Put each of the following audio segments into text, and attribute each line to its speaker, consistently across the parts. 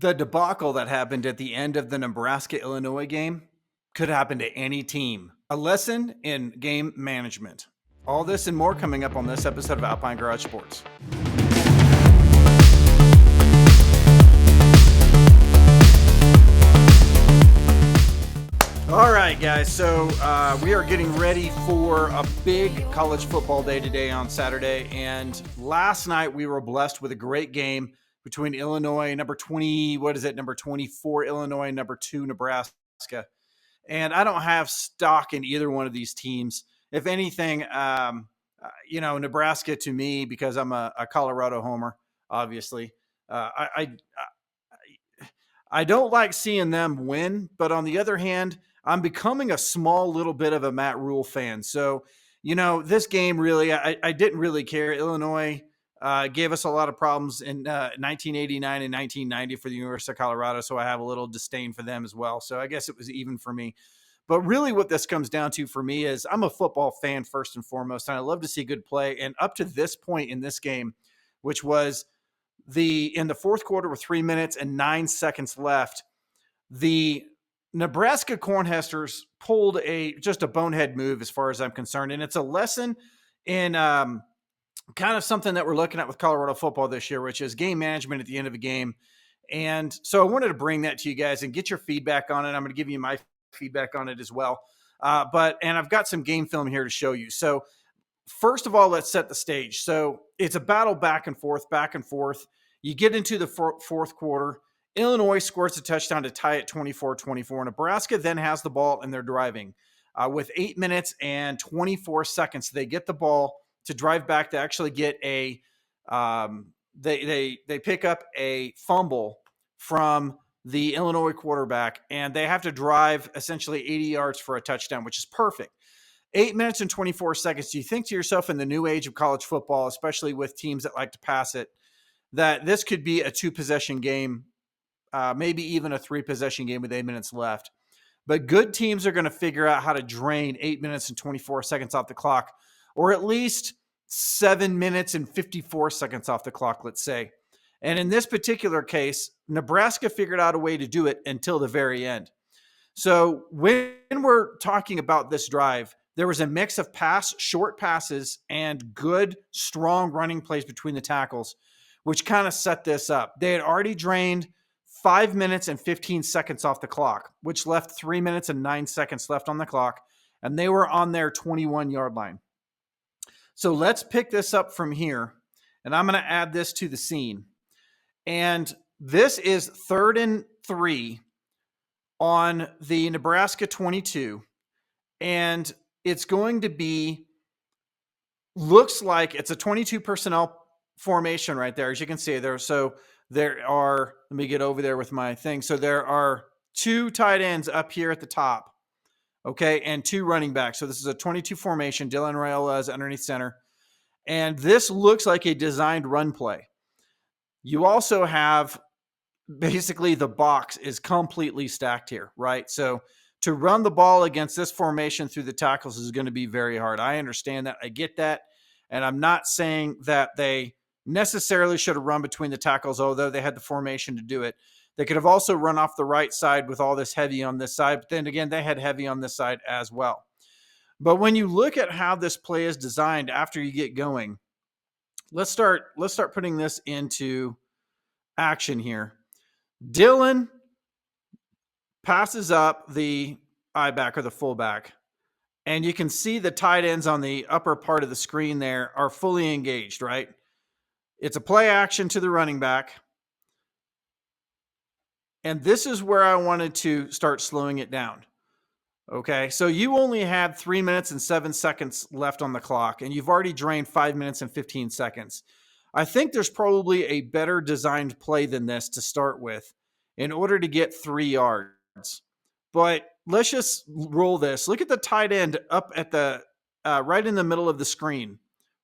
Speaker 1: The debacle that happened at the end of the Nebraska-Illinois game could happen to any team. A lesson in game management. All this and more coming up on this episode of Alpine Garage Sports. All right, guys. So we are getting ready for a big college football day today on Saturday. And last night we were blessed with a great game between Illinois, number 24 Illinois, number 2 Nebraska. And I don't have stock in either one of these teams. If anything, Nebraska to me, because I'm a Colorado homer, obviously. I don't like seeing them win, but on the other hand, I'm becoming a small little bit of a Matt Rule fan. So, this game really, I didn't really care. Illinois gave us a lot of problems in 1989 and 1990 for the University of Colorado, so I have a little disdain for them as well. So I guess it was even for me. But really what this comes down to for me is I'm a football fan first and foremost, and I love to see good play. And up to this point in this game, which was in the fourth quarter with 3 minutes and 9 seconds left, the Nebraska Cornhuskers pulled just a bonehead move as far as I'm concerned. And it's a lesson in kind of something that we're looking at with Colorado football this year, which is game management at the end of a game. And so I wanted to bring that to you guys and get your feedback on it. I'm going to give you my feedback on it as well. And I've got some game film here to show you. So first of all, let's set the stage. So it's a battle back and forth, back and forth. You get into the fourth quarter. Illinois scores a touchdown to tie it 24-24. Nebraska then has the ball and they're driving. With 8 minutes and 24 seconds, they get the ball to drive back to actually get they pick up a fumble from the Illinois quarterback, and they have to drive essentially 80 yards for a touchdown, which is perfect. 8 minutes and 24 seconds. Do you think to yourself in the new age of college football, especially with teams that like to pass it, that this could be a 2-possession game, maybe even a 3-possession game with 8 minutes left? But good teams are going to figure out how to drain 8 minutes and 24 seconds off the clock, or at least 7 minutes and 54 seconds off the clock, let's say. And in this particular case, Nebraska figured out a way to do it until the very end. So when we're talking about this drive, there was a mix of short passes, and good, strong running plays between the tackles, which kind of set this up. They had already drained 5 minutes and 15 seconds off the clock, which left 3 minutes and 9 seconds left on the clock, and they were on their 21-yard line. So let's pick this up from here, and I'm going to add this to the scene. And this is 3rd and 3 on the Nebraska 22, and it's going to be, looks like it's a 22 personnel formation right there, as you can see there. So there are, let me get over there with my thing. So there are 2 tight ends up here at the top, okay, and 2 running backs. So this is a 22 formation. Dylan Riola is underneath center, and this looks like a designed run play. You also have basically the box is completely stacked here, right? So to run the ball against this formation through the tackles is going to be very hard. I understand that. I get that. And I'm not saying that they necessarily should have run between the tackles, although they had the formation to do it. They could have also run off the right side with all this heavy on this side. But then again, they had heavy on this side as well. But when you look at how this play is designed after you get going, let's start putting this into action here. Dylan passes up the I-back or the fullback, and you can see the tight ends on the upper part of the screen there are fully engaged, right? It's a play action to the running back. And this is where I wanted to start slowing it down. Okay, so you only had 3 minutes and 7 seconds left on the clock, and you've already drained 5 minutes and 15 seconds. I think there's probably a better designed play than this to start with in order to get 3 yards. But let's just roll this. Look at the tight end up at the right in the middle of the screen,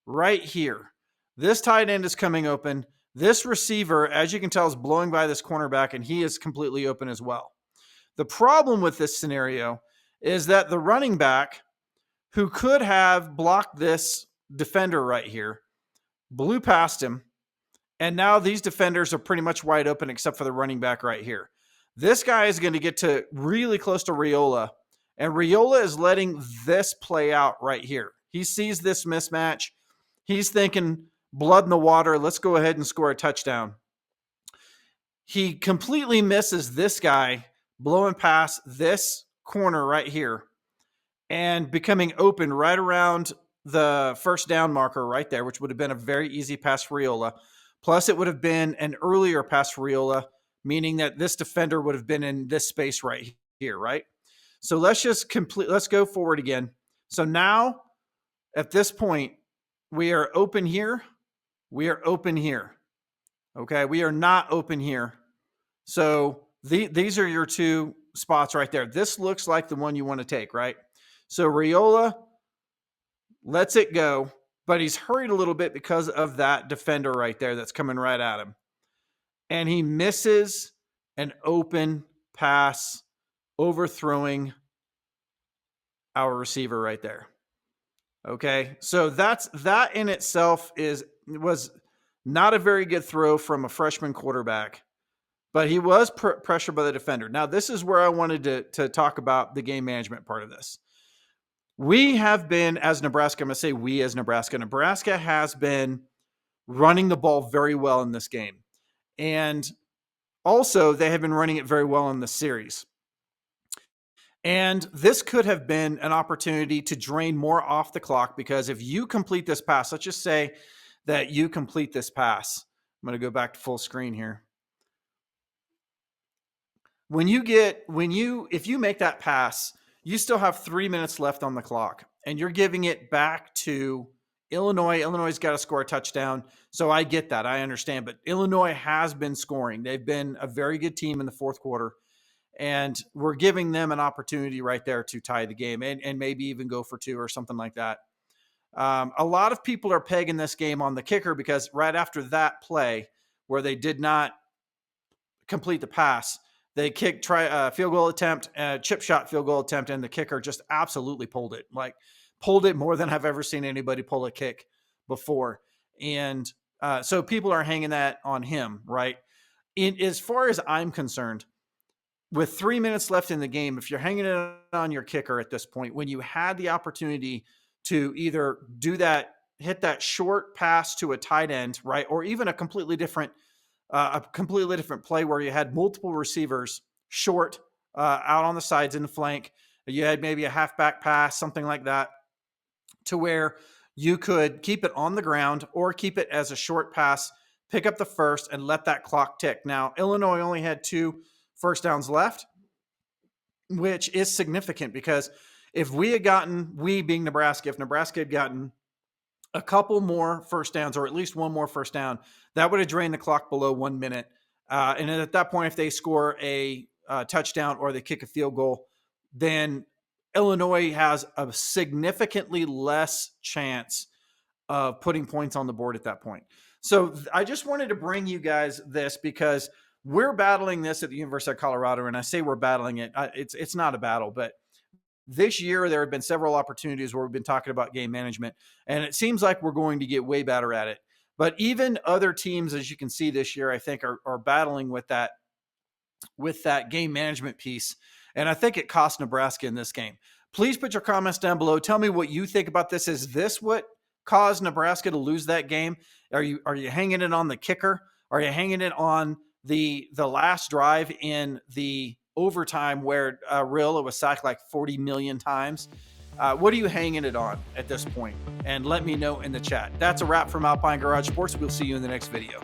Speaker 1: right here. This tight end is coming open. This receiver, as you can tell, is blowing by this cornerback, and he is completely open as well. The problem with this scenario is that the running back, who could have blocked this defender right here, blew past him And now these defenders are pretty much wide open except for the running back right here. This guy is going to get to really close to Riola, and Riola is letting this play out right here. He sees this mismatch. He's thinking, blood in the water, let's go ahead and score a touchdown. He completely misses this guy blowing past this corner right here and becoming open right around the first down marker right there, which would have been a very easy pass for Riola. Plus, it would have been an earlier pass for Riola, meaning that this defender would have been in this space right here, right? So let's go forward again. So now, at this point, we are open here. We are open here. Okay, we are not open here. So these are your two spots right there. This looks like the one you want to take, right? So Riola lets it go, but he's hurried a little bit because of that defender right there that's coming right at him. And he misses an open pass, overthrowing our receiver right there. Okay, so that in itself was not a very good throw from a freshman quarterback, but he was pressured by the defender. Now, this is where I wanted to talk about the game management part of this. We have been, as Nebraska, I'm going to say we as Nebraska has been running the ball very well in this game. And also, they have been running it very well in this series. And this could have been an opportunity to drain more off the clock, because if you complete this pass, let's just say that you complete this pass. I'm going to go back to full screen here. If you make that pass, you still have 3 minutes left on the clock, and you're giving it back to Illinois. Illinois's got to score a touchdown. So I get that. I understand. But Illinois has been scoring. They've been a very good team in the fourth quarter. And we're giving them an opportunity right there to tie the game and maybe even go for two or something like that. A lot of people are pegging this game on the kicker, because right after that play where they did not complete the pass, they kicked field goal attempt, chip shot field goal attempt, and the kicker just absolutely pulled it more than I've ever seen anybody pull a kick before. And so people are hanging that on him, right? As far as I'm concerned, with 3 minutes left in the game, if you're hanging it on your kicker at this point, when you had the opportunity to either do that, hit that short pass to a tight end, right, or even a completely different play where you had multiple receivers short out on the sides in the flank, you had maybe a halfback pass, something like that, to where you could keep it on the ground or keep it as a short pass, pick up the first, and let that clock tick. Now, Illinois only had 2 first downs left, which is significant, because if being Nebraska, if Nebraska had gotten a couple more first downs, or at least one more first down, that would have drained the clock below 1 minute. And then at that point, if they score a touchdown or they kick a field goal, then Illinois has a significantly less chance of putting points on the board at that point. So I just wanted to bring you guys this, because we're battling this at the University of Colorado, and I say we're battling it. It's not a battle, but this year there have been several opportunities where we've been talking about game management, and it seems like we're going to get way better at it. But even other teams, as you can see this year, I think are battling with that game management piece, and I think it cost Nebraska in this game. Please put your comments down below. Tell me what you think about this. Is this what caused Nebraska to lose that game? Are you hanging it on the kicker? Are you hanging it on the last drive in the overtime where Riola was sacked like 40 million times? What are you hanging it on at this point? And let me know in the chat. That's a wrap from Alpine Garage Sports. We'll see you in the next video.